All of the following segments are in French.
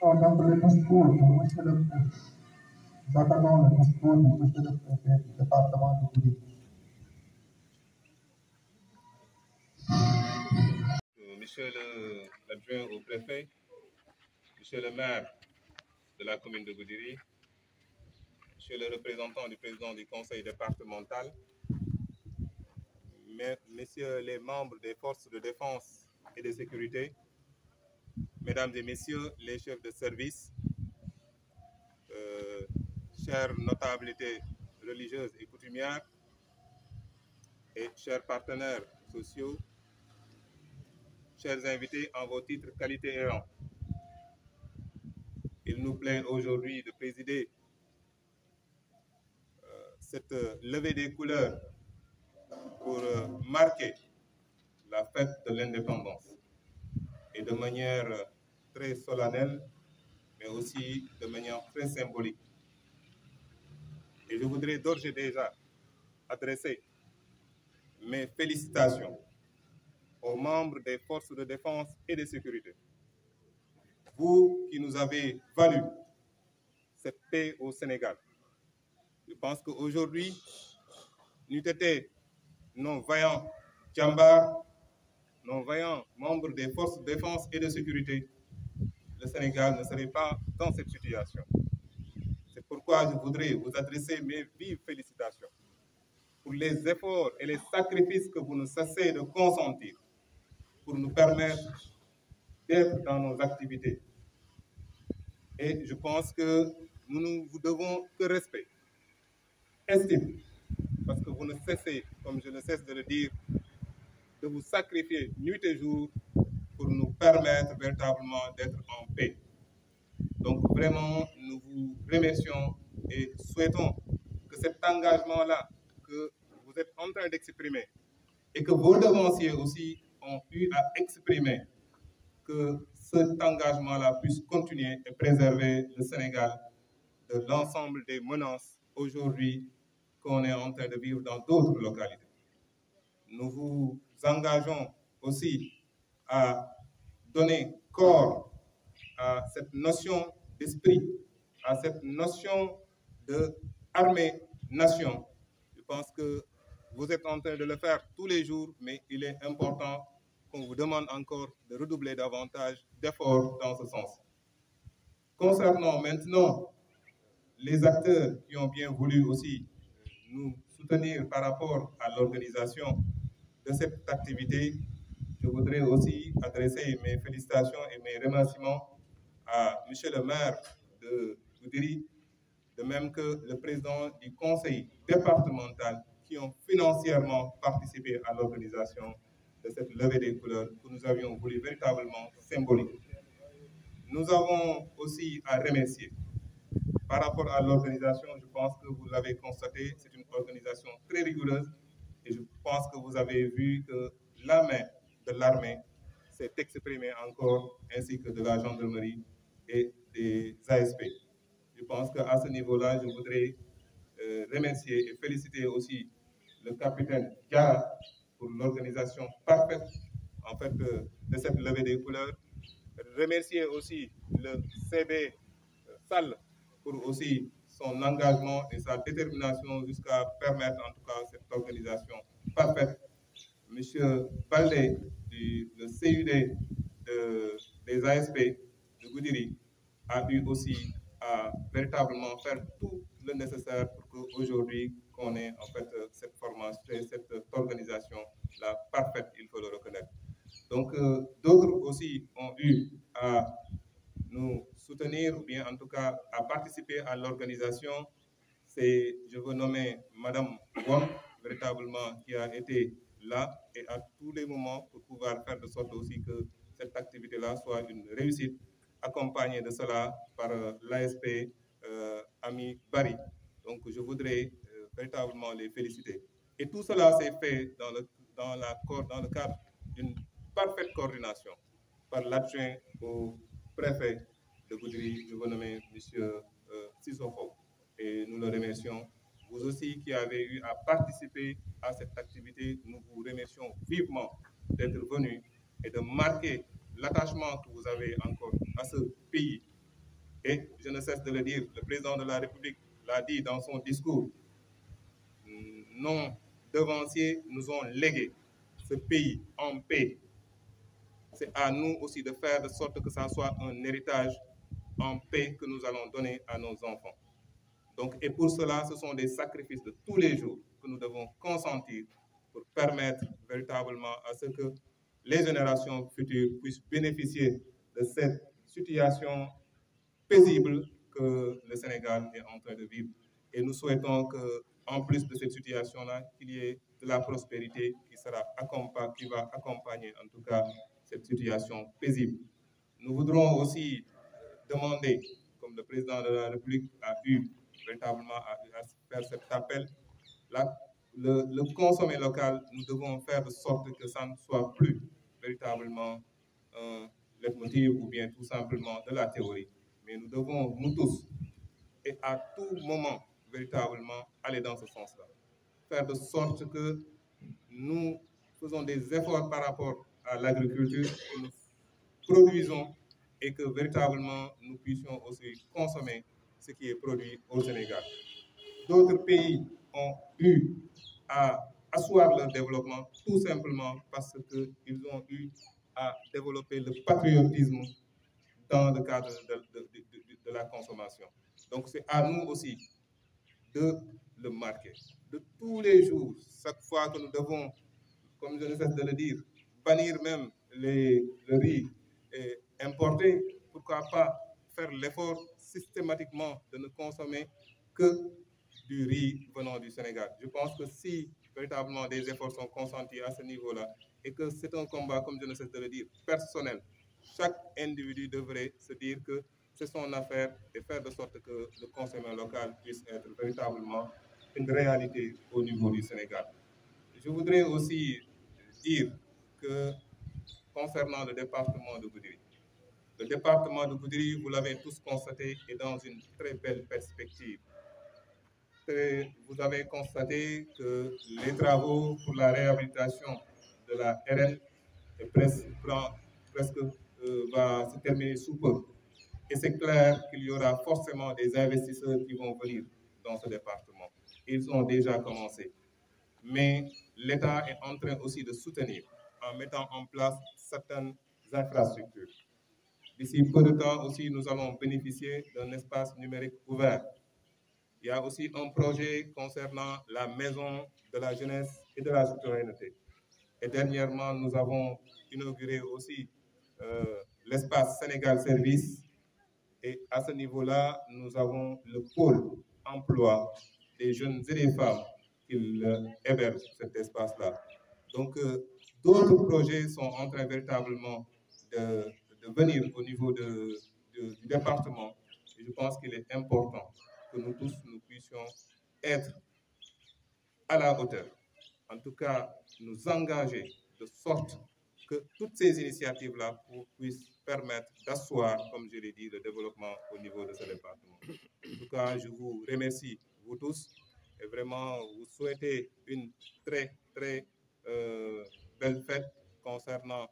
D'entrée discours de monsieur le préfet. Nous attendons le discours de monsieur le préfet du département de Goudiri. Monsieur l'adjoint au préfet, monsieur le maire de la commune de Goudiri, monsieur le représentant du président du conseil départemental, messieurs les membres des forces de défense et de sécurité, mesdames et messieurs les chefs de service, chères notabilités religieuses et coutumières, et chers partenaires sociaux, chers invités en vos titres, qualités et rangs. Il nous plaît aujourd'hui de présider cette levée des couleurs pour marquer la fête de l'indépendance et de manière très solennelle, mais aussi de manière très symbolique. Et je voudrais d'ores et déjà adresser mes félicitations aux membres des forces de défense et de sécurité. Vous qui nous avez valu cette paix au Sénégal. Je pense qu'aujourd'hui, nous étions nos vaillants djambars, nos vaillants membres des forces de défense et de sécurité. le Sénégal ne serait pas dans cette situation. C'est pourquoi je voudrais vous adresser mes vives félicitations pour les efforts et les sacrifices que vous ne cessez de consentir pour nous permettre d'être dans nos activités. Et je pense que nous ne vous devons que respect, estime, parce que vous ne cessez, comme je ne cesse de le dire, de vous sacrifier nuit et jour pour nous permettre véritablement d'être en paix. Donc vraiment, nous vous remercions et souhaitons que cet engagement-là que vous êtes en train d'exprimer et que vos devanciers aussi ont eu à exprimer, que cet engagement-là puisse continuer et préserver le Sénégal de l'ensemble des menaces aujourd'hui qu'on est en train de vivre dans d'autres localités. Nous vous engageons aussi à donner corps à cette notion d'esprit, à cette notion d'armée-nation. Je pense que vous êtes en train de le faire tous les jours, mais il est important qu'on vous demande encore de redoubler davantage d'efforts dans ce sens. Concernant maintenant les acteurs qui ont bien voulu aussi nous soutenir par rapport à l'organisation de cette activité, je voudrais aussi adresser mes félicitations et mes remerciements à M. le maire de Goudiri, de même que le président du conseil départemental qui ont financièrement participé à l'organisation de cette levée des couleurs que nous avions voulu véritablement symbolique. Nous avons aussi à remercier. Par rapport à l'organisation, je pense que vous l'avez constaté, c'est une organisation très rigoureuse et je pense que vous avez vu que la main de l'armée s'est exprimée encore, ainsi que de la gendarmerie et des ASP. Je pense qu'à ce niveau-là, je voudrais remercier et féliciter aussi le capitaine Diarra pour l'organisation parfaite en fait, de cette levée des couleurs. Remercier aussi le CB Sall pour aussi son engagement et sa détermination jusqu'à permettre en tout cas cette organisation parfaite. Monsieur Baldé, le CUD des ASP de Goudiri, a eu aussi à véritablement faire tout le nécessaire pour qu'aujourd'hui qu'on ait en fait cette formation, cette organisation la parfaite, il faut le reconnaître. Donc d'autres aussi ont eu à nous soutenir ou bien en tout cas à participer à l'organisation. C'est, je veux nommer Madame Wong, véritablement, qui a été là et à tous les moments pour pouvoir faire de sorte aussi que cette activité-là soit une réussite, accompagnée de cela par l'ASP Ami Barry. Donc je voudrais véritablement les féliciter. Et tout cela s'est fait dans le cadre d'une parfaite coordination par l'adjoint au préfet de Goudiri, je veux nommer M. Sissoko. Et nous le remercions. Vous aussi qui avez eu à participer à cette activité, nous vous remercions vivement d'être venus et de marquer l'attachement que vous avez encore à ce pays. Et je ne cesse de le dire, le président de la République l'a dit dans son discours, nos devanciers nous ont légué ce pays en paix. C'est à nous aussi de faire de sorte que ça soit un héritage en paix que nous allons donner à nos enfants. Donc, et pour cela, ce sont des sacrifices de tous les jours que nous devons consentir pour permettre véritablement à ce que les générations futures puissent bénéficier de cette situation paisible que le Sénégal est en train de vivre. Et nous souhaitons qu'en plus de cette situation-là, qu'il y ait de la prospérité qui va accompagner en tout cas cette situation paisible. Nous voudrons aussi demander, comme le président de la République a eu véritablement à faire cet appel, le consommer local, nous devons faire de sorte que ça ne soit plus véritablement un leitmotiv ou bien tout simplement de la théorie. Mais nous devons, nous tous, et à tout moment, véritablement aller dans ce sens-là. Faire de sorte que nous faisons des efforts par rapport à l'agriculture, que nous produisons et que véritablement nous puissions aussi consommer ce qui est produit au Sénégal. D'autres pays ont eu à asseoir leur développement tout simplement parce qu'ils ont eu à développer le patriotisme dans le cadre de la consommation. Donc c'est à nous aussi de le marquer. De tous les jours, chaque fois que nous devons, comme je ne cesse de le dire, bannir même le riz importé, pourquoi pas faire l'effort systématiquement de ne consommer que du riz venant du Sénégal. Je pense que si véritablement des efforts sont consentis à ce niveau-là, et que c'est un combat, comme je ne cesse de le dire, personnel, chaque individu devrait se dire que c'est son affaire et faire de sorte que le consommation local puisse être véritablement une réalité au niveau du Sénégal. Je voudrais aussi dire que concernant le département de Goudiri, le département de Goudiri, vous l'avez tous constaté, est dans une très belle perspective. Vous avez constaté que les travaux pour la réhabilitation de la RN va se terminer sous peu. Et c'est clair qu'il y aura forcément des investisseurs qui vont venir dans ce département. Ils ont déjà commencé. Mais l'État est en train aussi de soutenir en mettant en place certaines infrastructures. D'ici peu de temps aussi, nous allons bénéficier d'un espace numérique ouvert. Il y a aussi un projet concernant la maison de la jeunesse et de la citoyenneté. Et dernièrement, nous avons inauguré aussi l'espace Sénégal Service. Et à ce niveau-là, nous avons le pôle emploi des jeunes et des femmes qui hébergent cet espace-là. Donc, d'autres projets sont en train véritablement de venir au niveau du département. Et je pense qu'il est important que nous tous, nous puissions être à la hauteur. En tout cas, nous engager de sorte que toutes ces initiatives-là puissent permettre d'asseoir, comme je l'ai dit, le développement au niveau de ce département. En tout cas, je vous remercie, vous tous, et vraiment vous souhaitez une très, très belle fête concernant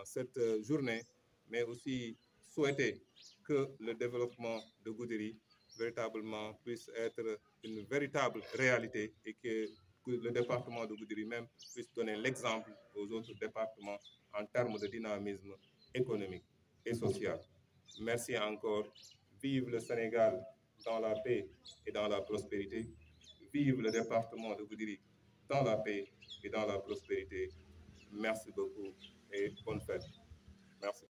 cette journée, mais aussi souhaiter que le développement de Goudiri véritablement puisse être une véritable réalité et que le département de Goudiri même puisse donner l'exemple aux autres départements en termes de dynamisme économique et social. Merci encore. Vive le Sénégal dans la paix et dans la prospérité. Vive le département de Goudiri dans la paix et dans la prospérité. Merci beaucoup et bonne fête. Merci.